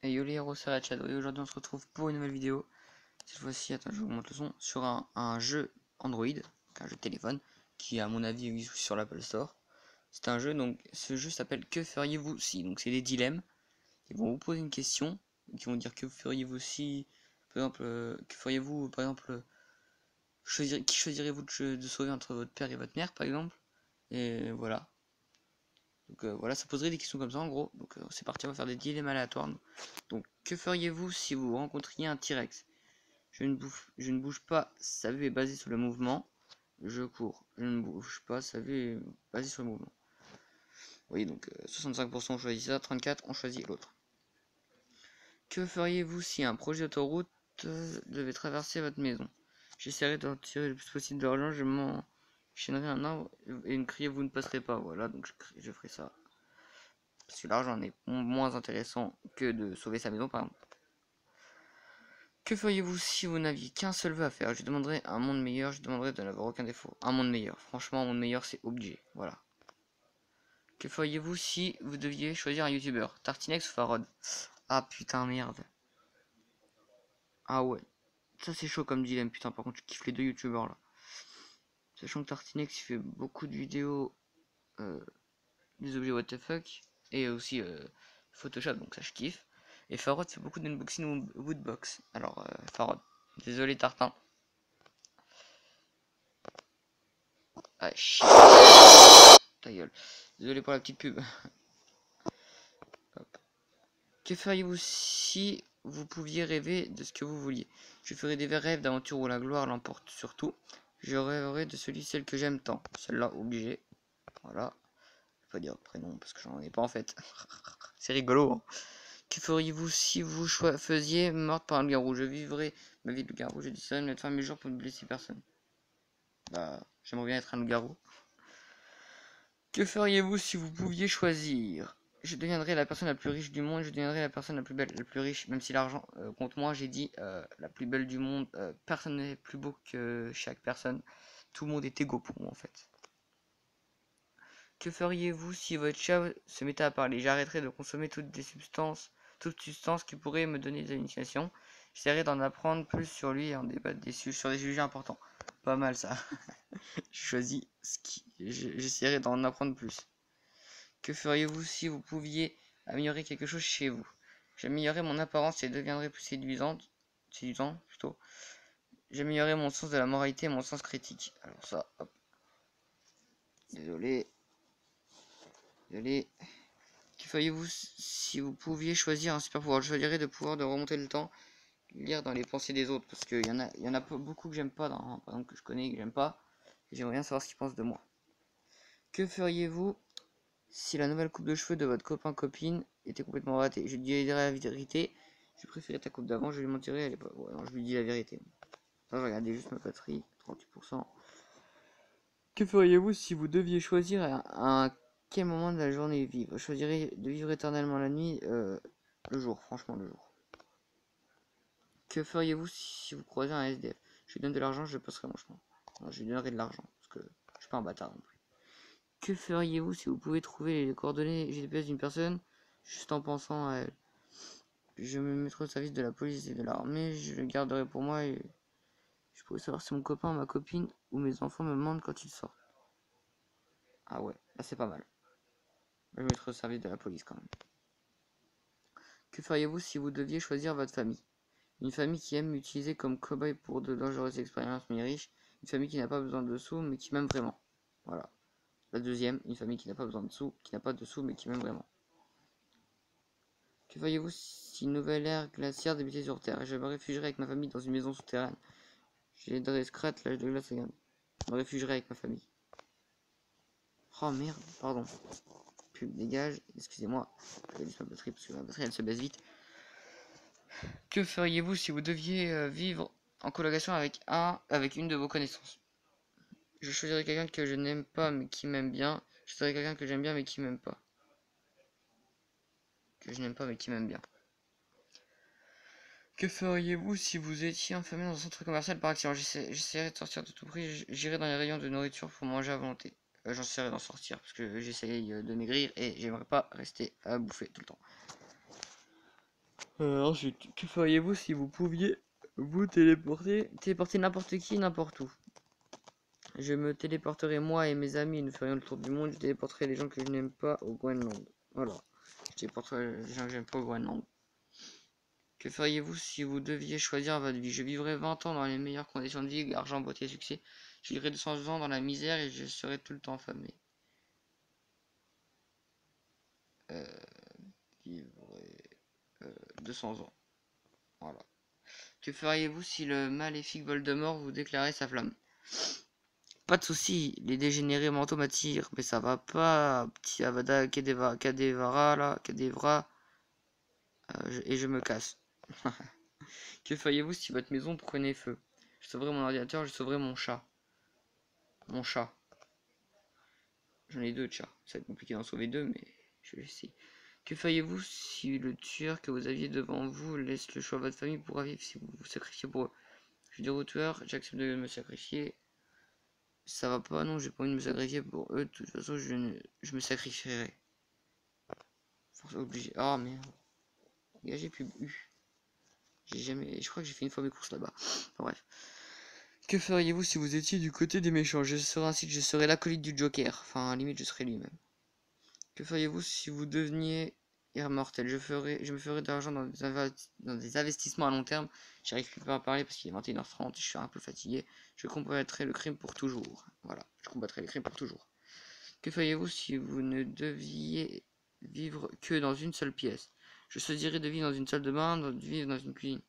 Et yo les héros, c'est Rachad. Et aujourd'hui on se retrouve pour une nouvelle vidéo. Cette fois-ci, attends, je vous montre le son. Sur un jeu Android, donc un jeu de téléphone, qui à mon avis existe sur l'Apple Store. C'est un jeu, donc ce jeu s'appelle Que feriez-vous si? Donc c'est des dilemmes. Ils vont vous poser une question, qui vont dire que feriez-vous si, par exemple, que feriez-vous, par exemple, qui choisirez-vous de sauver entre votre père et votre mère, par exemple. Et voilà. Donc voilà, ça poserait des questions comme ça en gros. Donc c'est parti, on va faire des dilemmes aléatoires. Donc que feriez-vous si vous rencontriez un T-Rex? Je ne bouge pas, sa vue est basée sur le mouvement. Je cours, je ne bouge pas, sa vue est basée sur le mouvement. Oui, donc 65% on choisit ça, 34% on choisit l'autre. Que feriez-vous si un projet d'autoroute devait traverser votre maison? J'essaierai d'en tirer le plus possible d'argent, je m'enchaînerai un arbre et une criée, vous ne passerez pas. Voilà, donc je ferai ça. Parce que l'argent est moins intéressant que de sauver sa maison, par exemple. Que feriez-vous si vous n'aviez qu'un seul vœu à faire? Je demanderais un monde meilleur, je demanderais de n'avoir aucun défaut. Un monde meilleur, franchement, un monde meilleur, c'est obligé. Voilà. Que feriez-vous si vous deviez choisir un youtubeur? Tartinex ou Farod? Ah putain, merde. Ah ouais. Ça, c'est chaud comme dilemme, putain. Par contre, je kiffe les deux youtubeurs là. Sachant que Tartinex, il fait beaucoup de vidéos des objets what the fuck. Et aussi Photoshop, donc ça, je kiffe. Et Farod fait beaucoup d'unboxing woodbox. Alors, Farod, désolé Tartin. Ah, shit. Ta gueule. Désolé pour la petite pub. Hop. Que feriez-vous si vous pouviez rêver de ce que vous vouliez? Je ferais des rêves d'aventure où la gloire l'emporte sur tout. Je rêverais de celle que j'aime tant. Celle-là, obligé. Voilà. Je vais pas dire prénom parce que j'en ai pas en fait. C'est rigolo. Hein. Que feriez-vous si vous faisiez morte par un loup-garou? Je vivrais ma vie de loup-garou. Je déciderais de mettre fin à mes jours pour ne blesser personne. Bah, j'aimerais bien être un loup-garou. Que feriez-vous si vous pouviez choisir? Je deviendrai la personne la plus riche du monde, je deviendrai la personne la plus belle, la plus riche, même si l'argent compte moi, j'ai dit la plus belle du monde, personne n'est plus beau que chaque personne, tout le monde est égaux pour moi en fait. Que feriez-vous si votre chat se mettait à parler? J'arrêterai de consommer toute substance qui pourrait me donner des hallucinations, j'essaierai d'en apprendre plus sur lui et en débattre sur des sujets importants. Pas mal ça. Je choisis j'essaierai d'en apprendre plus. Que feriez-vous si vous pouviez améliorer quelque chose chez vous? J'améliorerais mon apparence et deviendrais plus séduisant plutôt. J'améliorerais mon sens de la moralité et mon sens critique. Alors ça, hop. Désolé. Que feriez-vous si vous pouviez choisir un super pouvoir? Je choisirais de pouvoir de remonter le temps, lire dans les pensées des autres, parce qu'il y en a beaucoup que j'aime pas, par exemple que je connais et que j'aime pas. J'aimerais bien savoir ce qu'ils pensent de moi. Que feriez-vous si la nouvelle coupe de cheveux de votre copain-copine était complètement ratée? Je lui dirais la vérité. Je préférais ta coupe d'avant, je lui mentirais, elle est pas. Ouais, non, je lui dis la vérité. Enfin, je regardais juste ma batterie, 38%. Que feriez-vous si vous deviez choisir à quel moment de la journée vivre? Je choisirais de vivre éternellement la nuit, le jour, franchement le jour. Que feriez-vous si vous croisez un SDF? Je lui donne de l'argent, je passerai mon chemin. Non, je lui donnerai de l'argent, parce que je suis pas un bâtard non plus. Que feriez-vous si vous pouvez trouver les coordonnées GPS d'une personne juste en pensant à elle? Je me mettrai au service de la police et de l'armée, je le garderai pour moi et je pourrais savoir si mon copain, ma copine ou mes enfants me demandent quand ils sortent. Ah ouais, là c'est pas mal. Je me mettrai au service de la police quand même. Que feriez-vous si vous deviez choisir votre famille? Une famille qui aime m'utiliser comme cobaye pour de dangereuses expériences mais riche. Une famille qui n'a pas besoin de sous mais qui m'aime vraiment. Voilà. La deuxième, une famille qui n'a pas besoin de sous, qui n'a pas de sous mais qui m'aime vraiment. Que feriez-vous si une nouvelle ère glaciaire débutait sur Terre? Je me réfugierai avec ma famille dans une maison souterraine. J'aiderai Scrat, l'âge de glace également. Je me réfugierai avec ma famille. Oh merde, pardon. Pub dégage, excusez-moi. Je vais ma batterie parce que ma batterie elle se baisse vite. Que feriez-vous si vous deviez vivre en colocation avec une de vos connaissances? Je choisirais quelqu'un que je n'aime pas mais qui m'aime bien. Je choisirais quelqu'un que j'aime bien mais qui m'aime pas. Que je n'aime pas mais qui m'aime bien. Que feriez-vous si vous étiez enfermé dans un centre commercial par accident? J'essaierais de sortir de tout prix, j'irai dans les rayons de nourriture pour manger à volonté. J'essaierai d'en sortir parce que j'essaye de maigrir et j'aimerais pas rester à bouffer tout le temps. Ensuite, que feriez-vous si vous pouviez vous téléporter n'importe qui, n'importe où? Je me téléporterai moi et mes amis, nous ferions le tour du monde. Je téléporterai les gens que je n'aime pas au Groenland. Voilà. Je téléporterai les gens que j'aime pas au Groenland. Que feriez-vous si vous deviez choisir votre vie? Je vivrai 20 ans dans les meilleures conditions de vie, argent, beauté et succès. Je vivrai 200 ans dans la misère et je serai tout le temps affamé. Vivrai 200 ans. Voilà. Que feriez-vous si le maléfique Voldemort vous déclarait sa flamme? Pas de soucis, les dégénérés mentaux m'attirent, mais ça va pas, petit Avada Kedavra là, Kedavra, et je me casse. Que feriez-vous si votre maison prenait feu? Je sauverai mon ordinateur, je sauverai mon chat. Mon chat. J'en ai deux de chats. Ça va être compliqué d'en sauver deux, mais je vais essayer. Que feriez-vous si le tueur que vous aviez devant vous laisse le choix à votre famille pour vivre si vous vous sacrifiez pour eux? Je dis au tueur, j'accepte de me sacrifier. Ça va pas, non, j'ai pas envie de me sacrifier pour eux. De toute façon, je me sacrifierai. Force obligée. Ah merde. J'ai plus bu. J'ai jamais. Je crois que j'ai fait une fois mes courses là-bas. Enfin, bref. Que feriez-vous si vous étiez du côté des méchants? Je serais ainsi que je serais l'acolyte du Joker. Enfin, limite, je serais lui-même. Que feriez-vous si vous deveniez immortel? Je me ferais de l'argent dans des investissements à long terme. J'arrive plus pas à parler parce qu'il est 21h30 et je suis un peu fatigué. Je combattrai le crime pour toujours. Voilà, je combattrai le crime pour toujours. Que feriez-vous si vous ne deviez vivre que dans une seule pièce? Je choisirais de vivre dans une salle de bain, de vivre dans une cuisine.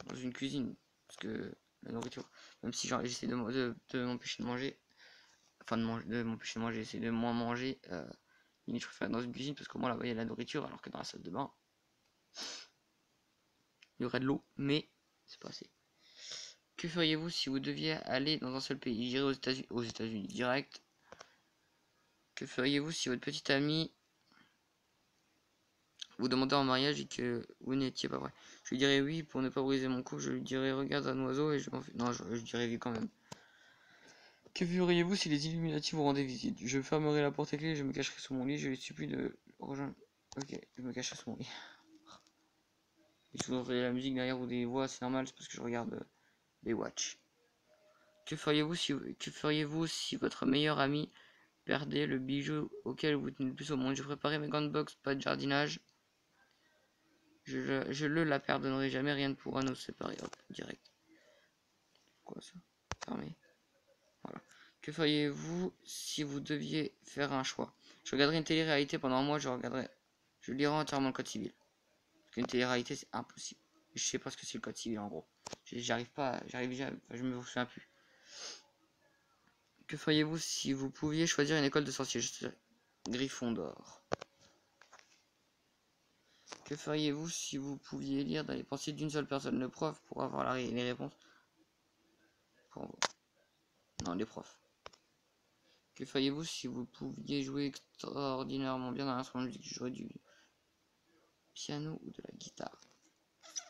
Dans une cuisine, parce que la nourriture, même si j'essaie de m'empêcher de manger, enfin de m'empêcher de manger, j'essaie de moins manger. Limite, je préfère dans une cuisine parce qu'au moins là-bas il y a la nourriture, alors que dans la salle de bain, il y aurait de l'eau, mais c'est pas assez. Que feriez-vous si vous deviez aller dans un seul pays? J'irai aux États-Unis direct. Que feriez-vous si votre petite amie vous demandait en mariage et que vous n'étiez pas prêt? Je lui dirais oui pour ne pas briser mon couple. Je lui dirais regarde un oiseau et non, je dirais oui quand même. Que feriez-vous si les Illuminati vous rendaient visite? Je fermerai la porte à clé et je me cacherai sous mon lit. Je les supplie de rejoindre. Ok, je me cacherai sous mon lit. Et si vous entendez la musique derrière ou des voix, c'est normal, c'est parce que je regarde des watch. Que feriez-vous si votre meilleur ami perdait le bijou auquel vous tenez le plus au monde? Je préparais mes grandes box, pas de jardinage. Je la pardonnerai jamais, rien ne pourra nous séparer. Hop, direct. Quoi ça? Fermé. Voilà. Que feriez-vous si vous deviez faire un choix? Je regarderai une télé-réalité pendant un mois, je lirai entièrement le code civil. Parce qu'une télé-réalité, c'est impossible. Je sais pas ce que c'est le code civil en gros. J'arrive pas, je me souviens plus. Que feriez-vous si vous pouviez choisir une école de sorciers? Gryffondor. Que feriez-vous si vous pouviez lire dans les pensées d'une seule personne? Le prof pour avoir les réponses. Non, les profs. Que feriez-vous si vous pouviez jouer extraordinairement bien d'un instrument de musique? Je jouerais du piano ou de la guitare.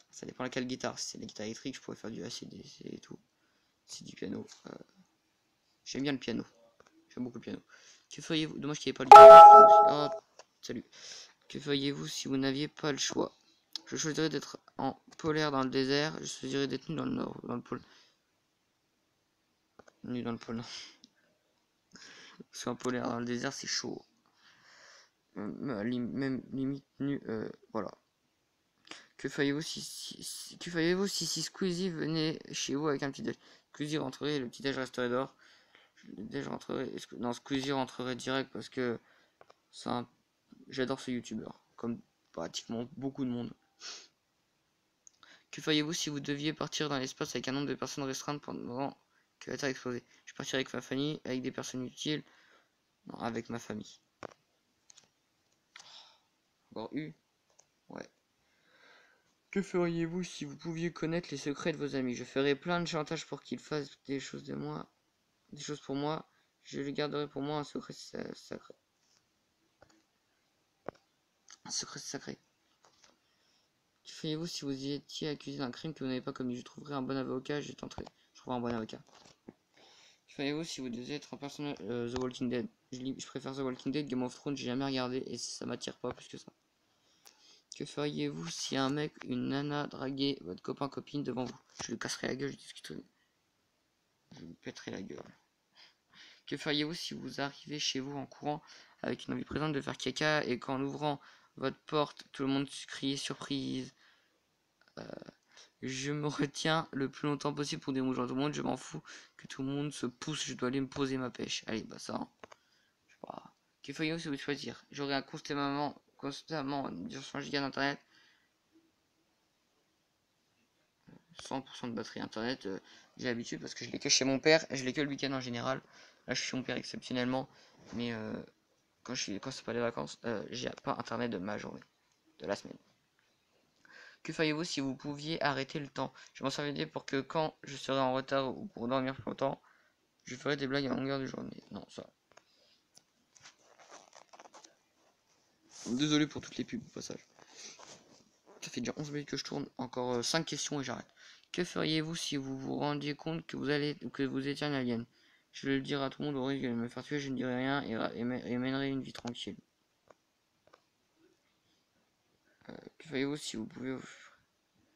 Ça dépend laquelle guitare. Si c'est la guitare électrique, je pourrais faire du AC/DC et tout. C'est du piano. J'aime bien le piano. J'aime beaucoup le piano. Que feriez-vous? Dommage qu'il n'y ait pas le piano. Oh, salut. Que feriez-vous si vous n'aviez pas le choix? Je choisirais d'être en polaire dans le désert. Je choisirais d'être nu dans le nord, dans le pôle. Nu dans le pôle nord. Parce qu'en polaire dans le désert, c'est chaud. Même limite nu. Voilà. Que feriez-vous si Squeezie venait chez vous avec un petit déj? Squeezie rentrerait, le petit déj resterait dehors. Le déj rentrerait. Non, Squeezie rentrerait direct parce que j'adore ce youtubeur. Comme pratiquement beaucoup de monde. Que feriez-vous si vous deviez partir dans l'espace avec un nombre de personnes restreintes pendant que la Terre explosait? Je partirais avec ma famille, avec des personnes utiles. Non, avec ma famille. Encore eu. Ouais. Que feriez-vous si vous pouviez connaître les secrets de vos amis? Je ferais plein de chantage pour qu'ils fassent des choses pour moi. Je les garderai pour moi un secret sacré. Un secret sacré. Que feriez-vous si vous étiez accusé d'un crime que vous n'avez pas commis? Je trouverais un bon avocat, je trouverais un bon avocat. Que feriez-vous si vous deviez être un personnage The Walking Dead? Je préfère The Walking Dead, Game of Thrones, j'ai jamais regardé et ça m'attire pas plus que ça. Que feriez-vous si un mec, une nana draguait votre copain copine devant vous? Je lui casserai la gueule, je discuterai. Je lui pèterai la gueule. Que feriez-vous si vous arrivez chez vous en courant avec une envie présente de faire caca et qu'en ouvrant votre porte, tout le monde criait surprise? Je me retiens le plus longtemps possible pour dire bonjour à tout le monde. Je m'en fous que tout le monde se pousse. Je dois aller me poser ma pêche. Allez, bah ça. Hein. Je sais pas. Que feriez-vous si vous choisir? J'aurai constamment 200 giga d'internet. 100% de batterie internet. J'ai l'habitude parce que je l'ai que chez mon père. Je l'ai que le week-end en général. Là, je suis chez mon père exceptionnellement. Mais quand c'est pas les vacances, j'ai pas internet de ma journée. De la semaine. Que feriez-vous si vous pouviez arrêter le temps? Je m'en servirais pour que quand je serai en retard ou pour dormir plus longtemps, je ferai des blagues à longueur de journée. Non, ça. Désolé pour toutes les pubs au passage. Ça fait déjà 11 minutes que je tourne. Encore 5 questions et j'arrête. Que feriez-vous si vous vous rendiez compte que vous étiez un alien? Je vais le dire à tout le monde au risque de me faire tuer, je ne dirai rien et mènerai une vie tranquille. Que feriez-vous si vous pouvez...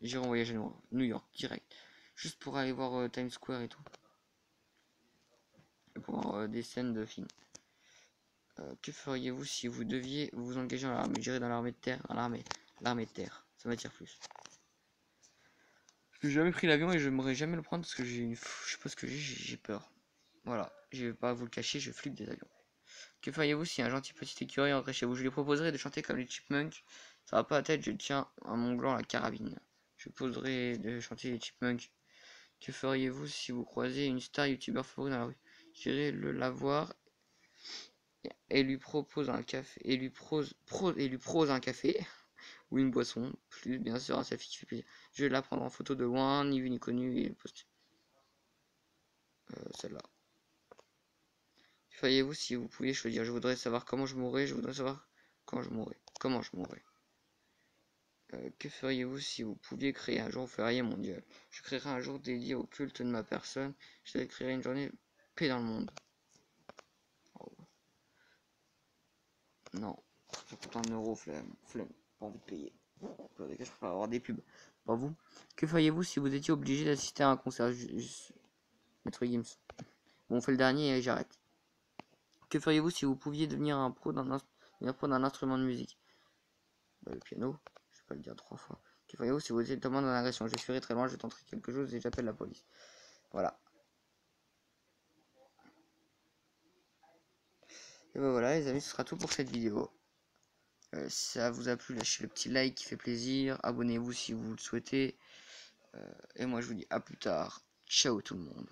J'irai en voyage à New York, direct. Juste pour aller voir Times Square et tout. Et pour voir des scènes de films. Que feriez-vous si vous deviez vous engager dans l'armée? J'irai dans l'armée de terre, l'armée de terre. Ça m'attire plus. J'ai jamais pris l'avion et je m'aurais jamais le prendre parce que je sais pas ce que j'ai peur. Voilà, je vais pas vous le cacher, je flippe des avions. Que feriez-vous si un gentil petit écureuil entrait chez vous? Je lui proposerais de chanter comme les Chipmunks. Ça va pas la tête, je tiens à mon gland la carabine. Je poserai de chanter les Chipmunks. Que feriez-vous si vous croisez une star youtubeur favori dans la rue? J'irai la voir et lui propose un café et lui prose un café ou une boisson, plus bien sûr un selfie qui fait plaisir. Je vais la prendre en photo de loin, ni vu ni connu et poster. Celle-là. Feriez-vous si vous pouviez choisir? Je voudrais savoir comment je mourrais, je voudrais savoir quand je mourrais. Comment je mourrais. Que feriez-vous si vous pouviez créer un jour férié mondial? Je créerai un jour dédié au culte de ma personne. Je créerai une journée paix dans le monde. Oh. Non, ça coûte 1€, flemme, pas envie de payer. Je préfère avoir des pubs. Pas vous. Que feriez-vous si vous étiez obligé d'assister à un concert? Maître Gims. Bon, on fait le dernier et j'arrête. Que feriez-vous si vous pouviez devenir un pro d'un instrument de musique? Bah, le piano. Je vais pas le dire 3 fois. Que feriez-vous si vous étiez témoin d'une agression? Je serai très loin, je tenterai quelque chose et j'appelle la police. Voilà. Et ben voilà les amis, ce sera tout pour cette vidéo. Si ça vous a plu, lâchez le petit like qui fait plaisir. Abonnez-vous si vous le souhaitez. Et moi je vous dis à plus tard. Ciao tout le monde.